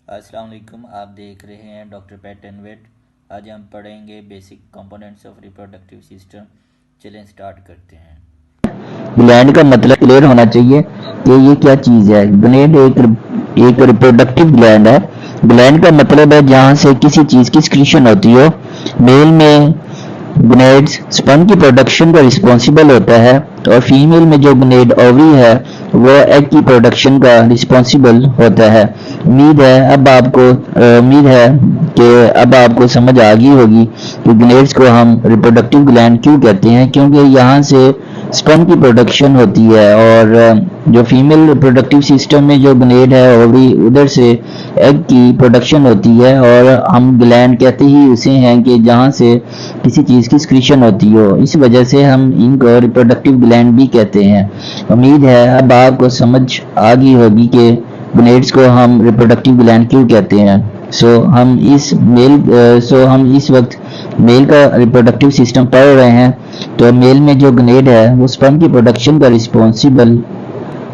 अस्सलाम वालेकुम। आप देख रहे हैं डॉक्टर पैट एंड वेट। आज हम पढ़ेंगे basic components of reproductive system. चलें स्टार्ट करते हैं। ग्लैंड का मतलब क्लियर होना चाहिए कि ये क्या चीज़ है। ग्लैंड एक रिप्रोडक्टिव ग्लैंड है। ग्लैंड का मतलब है जहाँ से किसी चीज़ की सिक्रीशन होती हो। मेल में गुनेड्स स्पर्म की प्रोडक्शन का रिस्पॉन्सिबल होता है और फीमेल में जो गुनेड ओवरी है वो एग की प्रोडक्शन का रिस्पॉन्सिबल होता है। उम्मीद है कि अब आपको समझ आ गई होगी कि गुनेड्स को हम रिप्रोडक्टिव ग्लैंड क्यों कहते हैं, क्योंकि यहाँ से स्पर्म की प्रोडक्शन होती है और जो फीमेल रिप्रोडक्टिव सिस्टम में जो ग्लैंड है ओवरी उधर से एग की प्रोडक्शन होती है और हम ग्लैंड कहते ही उसे हैं कि जहाँ से किसी चीज़ की सिक्रीशन होती हो। इस वजह से हम इनको रिप्रोडक्टिव ग्लैंड भी कहते हैं। उम्मीद है अब आपको समझ आ गई होगी कि ग्लैंड्स को हम रिप्रोडक्टिव ग्लैंड क्यों कहते हैं। हम इस वक्त मेल का रिप्रोडक्टिव सिस्टम पढ़ रहे हैं। तो मेल में जो ग्लैंड है वो स्पर्म की प्रोडक्शन का रिस्पॉन्सिबल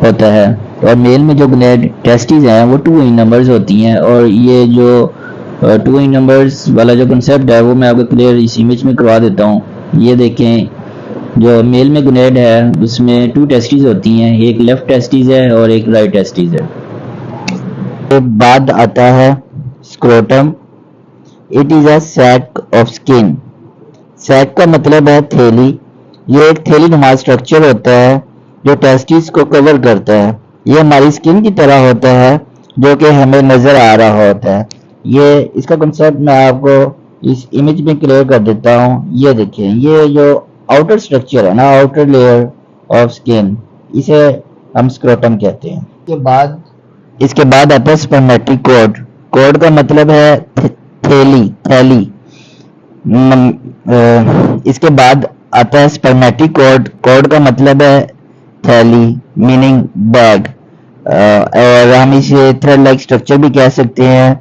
होता है और मेल में जो ग्लैंड टेस्टिस हैं वो 2 इन नंबर्स होती हैं। और ये जो 2 इन नंबर्स वाला जो कंसेप्ट है वो मैं आपको क्लियर इस इमेज में करवा देता हूँ। ये देखें, जो मेल में ग्लैंड है उसमें 2 टेस्टिस होती हैं, एक लेफ्ट टेस्टिस है और एक राइट टेस्टिस है। के बाद आता है scrotum. It is a sac of skin. Sac का मतलब है थैली। ये एक थैली नुमा स्ट्रक्चर होता है जो टेस्टिस को कवर करता है। ये हमारी स्किन की तरह होता है जो कि हमें नजर आ रहा होता है। ये इसका कंसेप्ट मैं आपको इस इमेज में क्लियर कर देता हूँ। ये देखिए, ये जो आउटर स्ट्रक्चर है ना, आउटर लेयर ऑफ स्किन, इसे हम स्क्रोटम कहते हैं। इसके बाद आता है स्पर्मेटिक कॉर्ड। कॉर्ड का मतलब है थैली थैली। इसके बाद आता है स्पर्मेटिक कॉर्ड। कॉर्ड का मतलब है थैली, मीनिंग बैग। और हम इसे थ्रेड लाइक स्ट्रक्चर भी कह सकते हैं।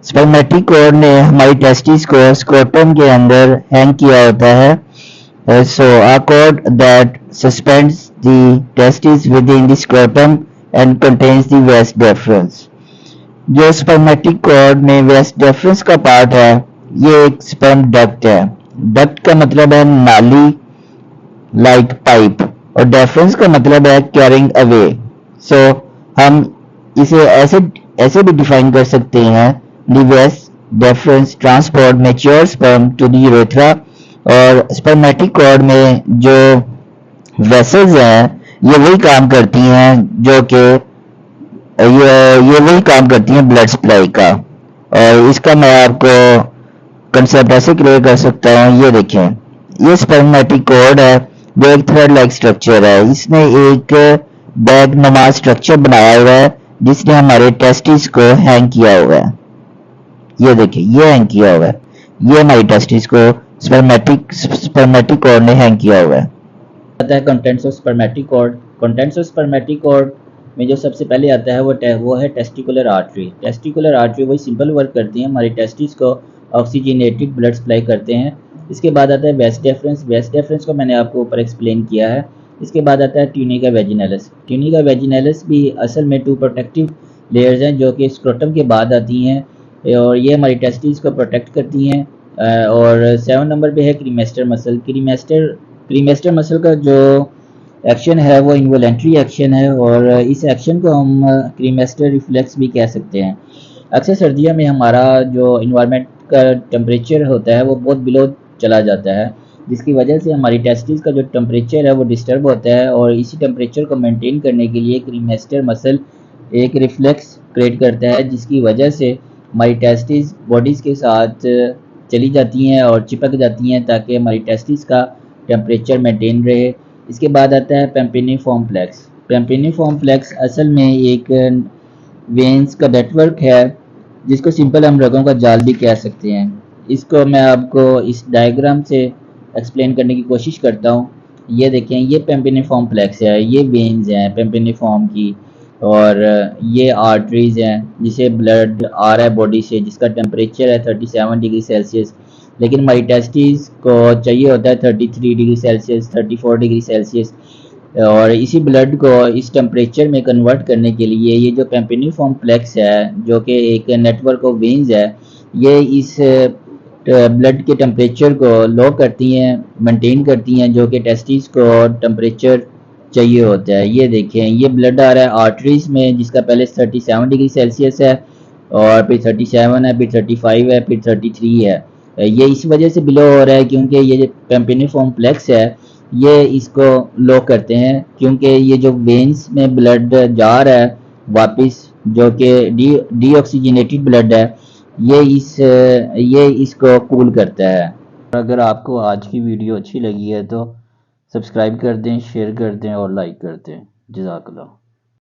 स्पर्मेटिक कॉर्ड ने हमारी टेस्टिस को स्क्रोटम के अंदर हैंग किया होता है। So a cord that suspends the testes within the scrotum and contains the vas deferens. जो स्पर्मेटिक कॉर्ड में वेस्ट डेफरेंस का पार्ट है, ये एक स्पर्म डक्ट है। डक्ट का मतलब है नाली, लाइक पाइप, और डेफरेंस का मतलब है कैरिंग अवे। सो हम इसे ऐसे ऐसे भी डिफाइन कर सकते हैं, the vas deferens transport mature sperm to the urethra. और स्पर्मेटिक कॉर्ड में जो वेसल्स हैं ये वही काम करती हैं जो कि ये वही काम करती हैं ब्लड सप्लाई का। और इसका मैं आपको कंसेप्ट ऐसे क्लियर कर सकता हूँ। ये देखें, ये स्पर्मेटिक कॉर्ड है जो एक थ्रेड लाइक स्ट्रक्चर है। इसने एक बैग नुमा स्ट्रक्चर बनाया हुआ है जिसने हमारे टेस्टिस को हैंग किया हुआ है। ये देखिए, ये हैंग किया हुआ है। ये हमारी टेस्टिस को स्पर्मेटिक कॉर्ड ने हैंग किया हुआ है। आता है contents of spermatic cord. Contents of spermatic cord में जो सबसे पहले आता है वो है टेस्टिकुलर आर्टरी। टेस्टिकुलर आर्टरी वही सिंपल वर्क करती है, हमारी टेस्टिस को ऑक्सीजनेटेड ब्लड सप्लाई करते हैं। इसके बाद आता है वेस्ट डेफरेंस। वेस्ट डेफरेंस को मैंने आपको ऊपर एक्सप्लेन किया है। इसके बाद आता है ट्यूनिका वेजिनैलिस। ट्यूनिका वेजिनैलिस भी असल में 2 प्रोटेक्टिव लेयर्स हैं जो कि स्क्रोटम के बाद आती हैं और ये हमारी टेस्टिस को प्रोटेक्ट करती हैं। और 7 नंबर पे है क्रीमेस्टर मसल। क्रीमेस्टर मसल का जो एक्शन है वो इन्वोलेंट्री एक्शन है और इस एक्शन को हम क्रीमेस्टर रिफ्लेक्स भी कह सकते हैं। अक्सर सर्दियों में हमारा जो इन्वायरमेंट का टेम्परेचर होता है वो बहुत बिलो चला जाता है, जिसकी वजह से हमारी टेस्टिस का जो टेम्परेचर है वो डिस्टर्ब होता है और इसी टेम्परेचर को मेंटेन करने के लिए क्रीमेस्टर मसल एक रिफ्लेक्स क्रिएट करता है, जिसकी वजह से हमारी टेस्टिस बॉडीज़ के साथ चली जाती हैं और चिपक जाती हैं ताकि हमारी टेस्टिस का टेम्परेचर मेंटेन रहे। इसके बाद आता है पेम्पिनिफॉर्म फ्लेक्स। पेम्पिनिफॉर्म फ्लेक्स असल में एक वेन्स का नेटवर्क है जिसको सिंपल हम रगों का जाल भी कह सकते हैं। इसको मैं आपको इस डायग्राम से एक्सप्लेन करने की कोशिश करता हूँ। ये देखें, ये पेम्पिनिफॉर्म फ्लेक्स है, ये वेन्स हैं पेम्पिनिफॉर्म की और ये आर्टरीज हैं जिसे ब्लड आ रहा है बॉडी से, जिसका टेम्परेचर है 37 डिग्री सेल्सियस। लेकिन हमारी टेस्टिस को चाहिए होता है 33 डिग्री सेल्सियस, 34 डिग्री सेल्सियस। और इसी ब्लड को इस टेम्परेचर में कन्वर्ट करने के लिए ये जो पेम्पिनिफॉर्म प्लेक्स है जो कि एक नेटवर्क ऑफ वेन्स है, ये इस ब्लड के टेम्परेचर को लो करती हैं, मेंटेन करती हैं, जो कि टेस्टिस को टेम्परेचर चाहिए होता है। ये देखें, ये ब्लड आ रहा है आर्टरीज में जिसका पहले 37 डिग्री सेल्सियस है और फिर 37 है, फिर 35 है, फिर 33 है। ये इस वजह से बिलो हो रहा है क्योंकि ये जो पेम्पिनिफॉर्म प्लेक्स है ये इसको लो करते हैं, क्योंकि ये जो वेन्स में ब्लड जा रहा है वापस, जो कि डीऑक्सीजनेटेड ब्लड है, ये इसको कूल करता है। अगर आपको आज की वीडियो अच्छी लगी है तो सब्सक्राइब कर दें, शेयर कर दें और लाइक कर दें। जज़ाकल्लाह।